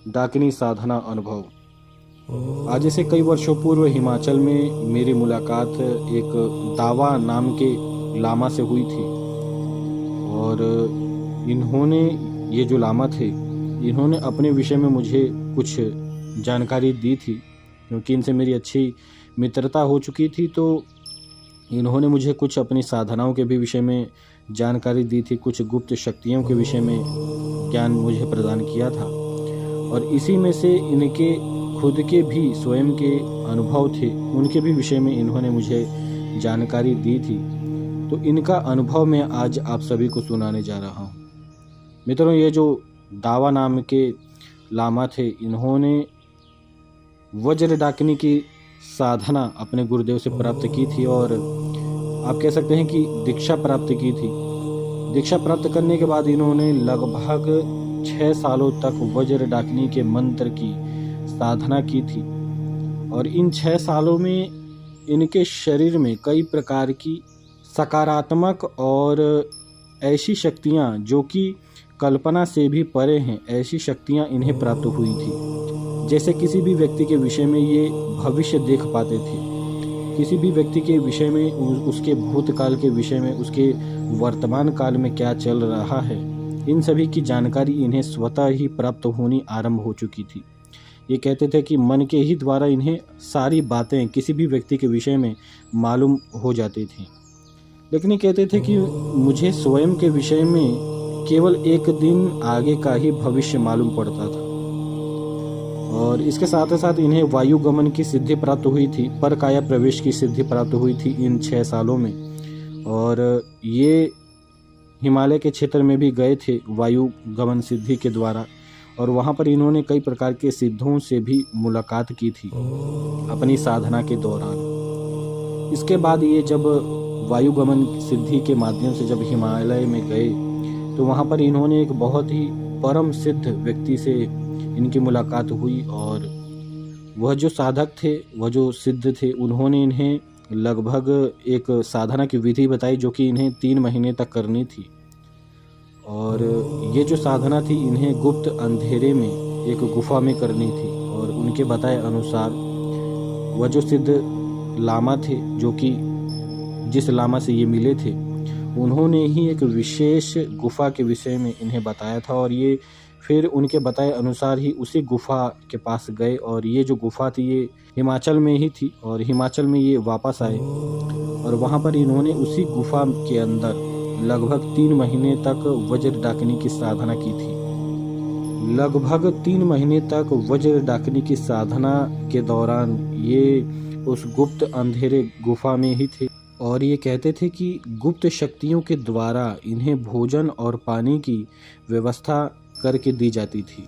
डाकिनी साधना अनुभव। आज से कई वर्षों पूर्व हिमाचल में मेरी मुलाकात एक दावा नाम के लामा से हुई थी। और इन्होंने, ये जो लामा थे, इन्होंने अपने विषय में मुझे कुछ जानकारी दी थी। क्योंकि इनसे मेरी अच्छी मित्रता हो चुकी थी, तो इन्होंने मुझे कुछ अपनी साधनाओं के भी विषय में जानकारी दी थी, कुछ गुप्त शक्तियों के विषय में ज्ञान मुझे प्रदान किया था। और इसी में से इनके खुद के भी स्वयं के अनुभव थे, उनके भी विषय में इन्होंने मुझे जानकारी दी थी। तो इनका अनुभव मैं आज आप सभी को सुनाने जा रहा हूँ। मित्रों, ये जो दावा नाम के लामा थे, इन्होंने वज्र डाकिनी की साधना अपने गुरुदेव से प्राप्त की थी और आप कह सकते हैं कि दीक्षा प्राप्त की थी। दीक्षा प्राप्त करने के बाद इन्होंने लगभग 6 सालों तक वज्र डाकिनी के मंत्र की साधना की थी। और इन 6 सालों में इनके शरीर में कई प्रकार की सकारात्मक और ऐसी शक्तियाँ जो कि कल्पना से भी परे हैं, ऐसी शक्तियाँ इन्हें प्राप्त हुई थी। जैसे किसी भी व्यक्ति के विषय में ये भविष्य देख पाते थे, किसी भी व्यक्ति के विषय में, उसके भूतकाल के विषय में, उसके वर्तमान काल में क्या चल रहा है, इन सभी की जानकारी इन्हें स्वतः ही प्राप्त होनी आरंभ हो चुकी थी। ये कहते थे कि मन के ही द्वारा इन्हें सारी बातें किसी भी व्यक्ति के विषय में मालूम हो जाती थी। लेकिन ये कहते थे कि मुझे स्वयं के विषय में केवल एक दिन आगे का ही भविष्य मालूम पड़ता था। और इसके साथ साथ इन्हें वायु गमन की सिद्धि प्राप्त हुई थी, पर काया प्रवेश की सिद्धि प्राप्त हुई थी इन 6 सालों में। और ये हिमालय के क्षेत्र में भी गए थे वायु गमन सिद्धि के द्वारा, और वहाँ पर इन्होंने कई प्रकार के सिद्धों से भी मुलाकात की थी अपनी साधना के दौरान। इसके बाद ये जब वायु गमन सिद्धि के माध्यम से जब हिमालय में गए, तो वहाँ पर इन्होंने एक बहुत ही परम सिद्ध व्यक्ति से इनकी मुलाकात हुई। और वह जो साधक थे, वह जो सिद्ध थे, उन्होंने इन्हें लगभग एक साधना की विधि बताई जो कि इन्हें 3 महीने तक करनी थी। और ये जो साधना थी इन्हें गुप्त अंधेरे में एक गुफा में करनी थी। और उनके बताए अनुसार वह जो सिद्ध लामा थे, जो कि जिस लामा से ये मिले थे, उन्होंने ही एक विशेष गुफा के विषय में इन्हें बताया था। और ये फिर उनके बताए अनुसार ही उसी गुफा के पास गए। और ये जो गुफा थी ये हिमाचल में ही थी, और हिमाचल में ये वापस आए और वहाँ पर इन्होंने उसी गुफा के अंदर लगभग 3 महीने तक वज्र डाकिनी की साधना की थी। लगभग 3 महीने तक वज्र डाकिनी की साधना के दौरान ये उस गुप्त अंधेरे गुफा में ही थे। और ये कहते थे कि गुप्त शक्तियों के द्वारा इन्हें भोजन और पानी की व्यवस्था करके दी जाती थी।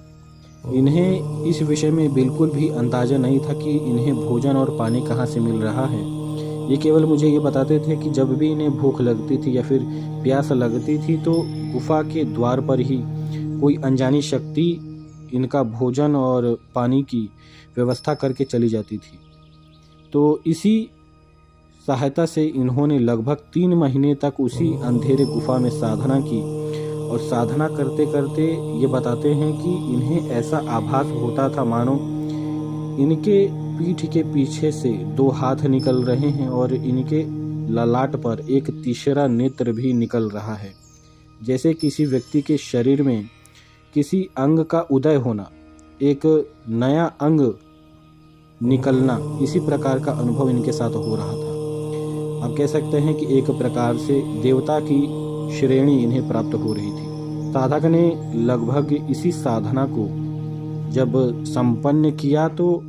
इन्हें इस विषय में बिल्कुल भी अंदाज़ा नहीं था कि इन्हें भोजन और पानी कहाँ से मिल रहा है। ये केवल मुझे ये बताते थे कि जब भी इन्हें भूख लगती थी या फिर प्यास लगती थी, तो गुफा के द्वार पर ही कोई अनजानी शक्ति इनका भोजन और पानी की व्यवस्था करके चली जाती थी। तो इसी सहायता से इन्होंने लगभग 3 महीने तक उसी अंधेरे गुफा में साधना की। और साधना करते करते ये बताते हैं कि इन्हें ऐसा आभास होता था मानो इनके पीठ के पीछे से 2 हाथ निकल रहे हैं और इनके ललाट पर एक तीसरा नेत्र भी निकल रहा है। जैसे किसी व्यक्ति के शरीर में किसी अंग का उदय होना, एक नया अंग निकलना, इसी प्रकार का अनुभव इनके साथ हो रहा था। आप कह सकते हैं कि एक प्रकार से देवता की श्रेणी इन्हें प्राप्त हो रही थी। साधक ने लगभग इसी साधना को जब संपन्न किया, तो